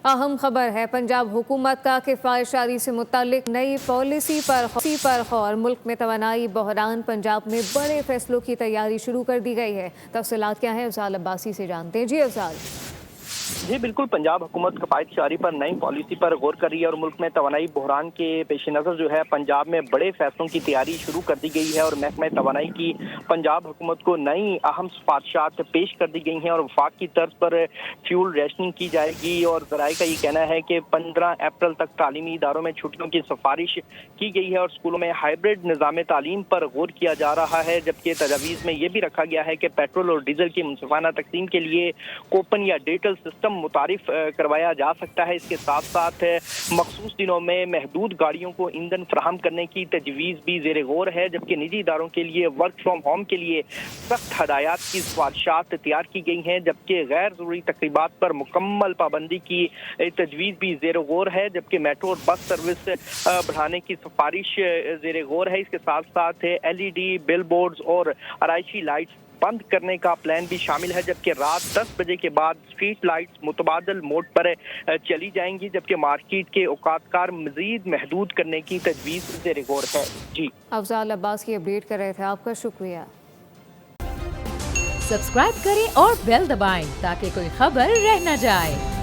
अहम खबर है पंजाब हुकूमत का किफ़ायत शादी से मुतालिक नई पॉलिसी पर गौर। मुल्क में तवानाई बहरान, पंजाब में बड़े फैसलों की तैयारी शुरू कर दी गई है। तफसीलात क्या है अफजाल अब्बासी से जानते हैं। जी अफजाल। जी बिल्कुल, पंजाब हुकूमत किफायत शहरी पर नई पॉलिसी पर गौर कर रही है और मुल्क में तवानाई बहरान के पेश नज़र जो है पंजाब में बड़े फैसलों की तैयारी शुरू कर दी गई है और महकमा तवानाई की पंजाब हुकूमत को नई अहम सिफारिशात पेश कर दी गई हैं और वफाक की तर्ज पर फ्यूल रेशनिंग की जाएगी। और ज़राए का ये कहना है कि 15 अप्रैल तक तालीमी इदारों में छुट्टियों की सिफारिश की गई है और स्कूलों में हाइब्रिड निज़ाम तालीम पर गौर किया जा रहा है। जबकि तजावीज़ में यह भी रखा गया है कि पेट्रोल और डीजल की मुनसिफाना तकसीम के लिए कूपन या डिजिटल सिस्टम मुतारिफ करवाया जा सकता है। इसके साथ साथ मखसूस दिनों में महदूद गाड़ियों को ईंधन फराहम करने की तजवीज़ भी ज़ेर गौर है। जबकि निजी इदारों के लिए वर्क फ्राम होम के लिए सख्त हदायत की सिफारिशात तैयार की गई हैं। जबकि गैर ज़रूरी तकरीबात पर मुकम्मल पाबंदी की तजवीज़ भी ज़ेर गौर है। जबकि मेट्रो और बस सर्विस बढ़ाने की सिफारिश ज़ेर गौर है। इसके साथ साथ LED बिल बोर्ड्स और आराइशी लाइट्स बंद करने का प्लान भी शामिल है। जबकि रात 10 बजे के बाद स्ट्रीट लाइट्स मुतबादल मोड पर चली जाएंगी। जबकि मार्केट के औकातकार मजीद महदूद करने की तजवीज़ ज़ेर गौर है। जी अफजाल अब्बास की अपडेट कर रहे थे, आपका शुक्रिया। सब्सक्राइब करें और बेल दबाएं ताकि कोई खबर रह न जाए।